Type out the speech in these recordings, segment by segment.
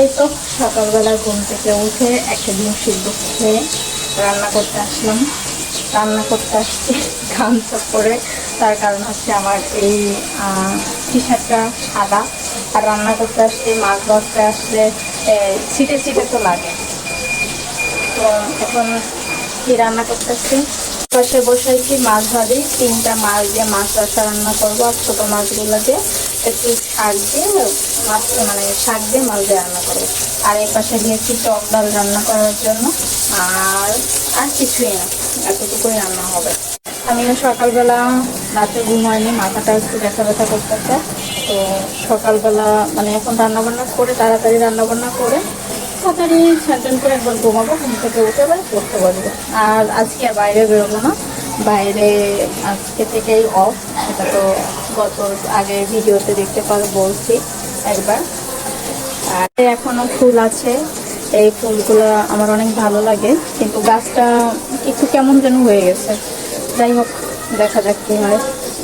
এই তো সকালবেলা ঘুম থেকে উঠে একটা ডিম সিদ্ধ খেয়ে রান্না করতে আসলাম। রান্না করতে আসছি গামছা পরে, তার কারণ হচ্ছে আমার এই টি শার্টটা সাদা, আর রান্না করতে আসলে মাছ ভাজতে আসলে ছিটে ছিটে তো লাগে। তো এখন কি রান্না করতেছি, পাশে বসাইছি মাছ ভাজি, 3টা মাছ দিয়ে মাছ রসা রান্না করবো, আর ছোটো মাছগুলো দিয়ে একটু শাক দিয়ে মাছ মানে শাক দিয়ে মাছ দিয়ে রান্না করবো। আর এই পাশে দিয়েছি টক ডাল রান্না করার জন্য, আর আর কিছুই না, এতটুকুই রান্না হবে। আমিও সকালবেলা রাতে ঘুম হয়নি, মাথাটা একটু ব্যথা ব্যথা করতেছে। তো সকালবেলা মানে এখন রান্নাবান্না করে তাড়াতাড়ি রান্নাবান্না করে তাড়াতাড়ি স্নান করে একবার ঘুমাবো, ঘুম থেকে উঠে এবার পড়তে পারবো। আর আজকে আর বাইরে বেরোবো না, বাইরে আজকে থেকেই অফ। এটা তো গত আগের ভিডিওতে দেখতে বলছি একবার। আর এখনো ফুল আছে, এই ফুলগুলো আমার অনেক ভালো লাগে, কিন্তু গাছটা একটু কেমন যেন হয়ে গেছে। যাই হোক, দেখা যাক কি হয়।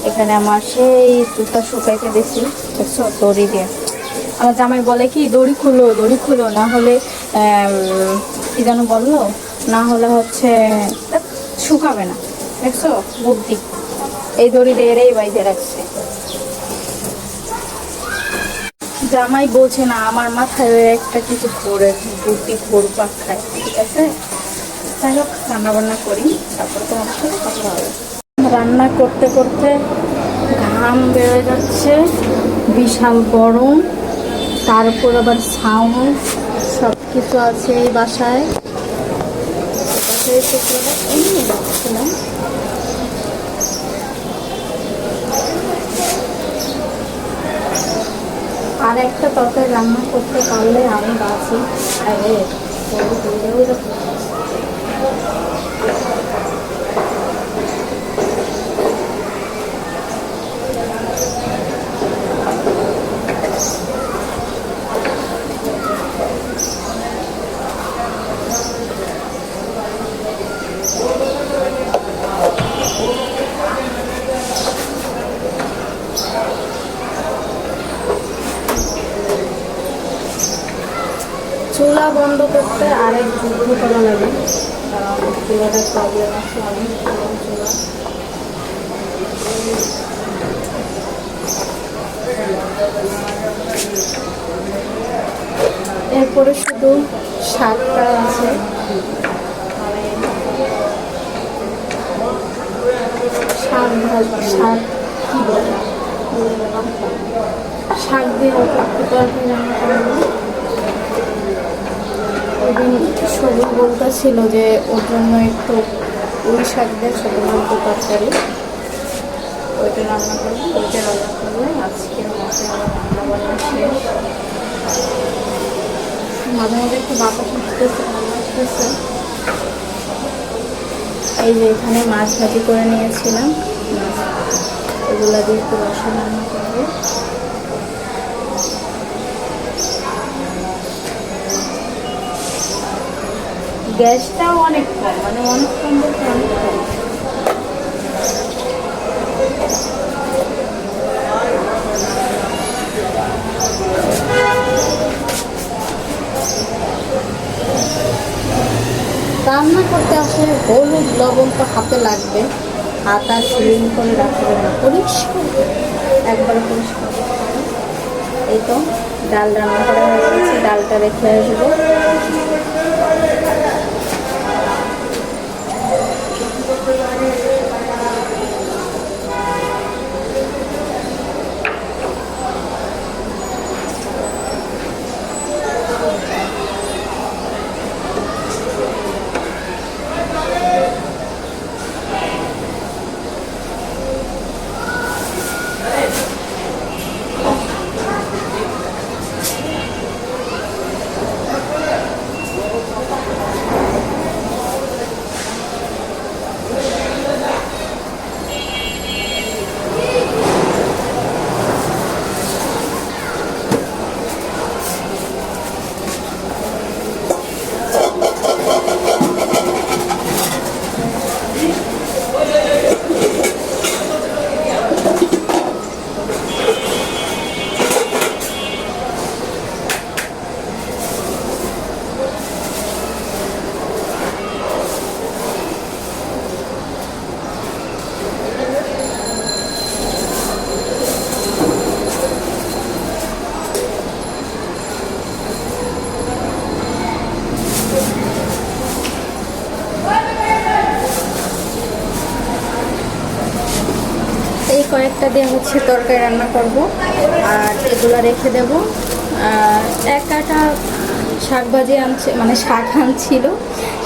এখানে আমার সেই জুতা শুকাইতে দিছি দড়ি দিয়ে। আমার জামাই বলে কি, দড়ি খুলো, না হলে কি যেন বললো, না হলে হচ্ছে শুকাবে না। দেখছো বুদ্ধি, এই দড়ি দিয়ে এরাই বাইধে রাখছে। জামাই বোঝে না, আমার মাথায় একটা কিছু করে বুদ্ধি ঘুরপাক খায়। ঠিক আছে, যাই হোক রান্না বান্না করি, তারপর তোমার সাথে কথা হবে। রান্না করতে করতে ঘাম বেড়ে যাচ্ছে, বিশাল গরম, তারপর আবার সাউন্ড, সব কিছু আছে এই বাসায়। আর একটা তরকারি রান্না করতে পারলে আমি বাঁচি। আরে চুলা বন্ধ করতে আরেক যুদ্ধ করা লাগে, কারণ চুলাটার প্রবলেম আছে অনেক। চুলা এরপরে শুধু শাকটা আছে, শাক শাক কি বলে, শাক দিয়ে তরকারি রান্না করবো। ওইদিন সবুজ বলতেছিল যে ওর জন্য একটু পুঁই শাক দিয়ে ছোটো মাছ তরকারি, ওইটা রান্না করবো। ওইটা রান্না করলে আজকের মধ্যে আমার রান্না বান্না শেষ। মাঝে মাঝে একটু বাতাস আসতেছে, ভালো আসতেছে। এই যে এখানে মাছ ভাজি করে নিয়েছিলাম, এগুলা দিয়ে একটু রসা রান্না করবো। গ্যাসটাও অনেক কম, মানে অনেক কম বলতে অনেক কম। রান্না করতে আসলে হলুদ লবণ তো হাতে লাগবে, হাত আর ক্লিন করে রাখতে হবে না, পরিষ্কার একবার পরিষ্কার। এই তো ডাল রান্না করা হয়ে গেছে, ডালটা রেখে আসবো। কয়েকটা দিয়ে হচ্ছে তরকারি রান্না করব, আর এগুলো রেখে দেব। এক কাটা শাক ভাজি আনছে, মানে শাক আনছিল,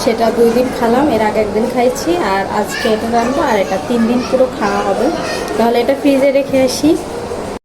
সেটা 2 দিন খেলাম, এর আগে একদিন খাইছি, আর আজকে এটা রান্না, আর এটা 3 দিন পুরো খাওয়া হবে। তাহলে এটা ফ্রিজে রেখে আসি।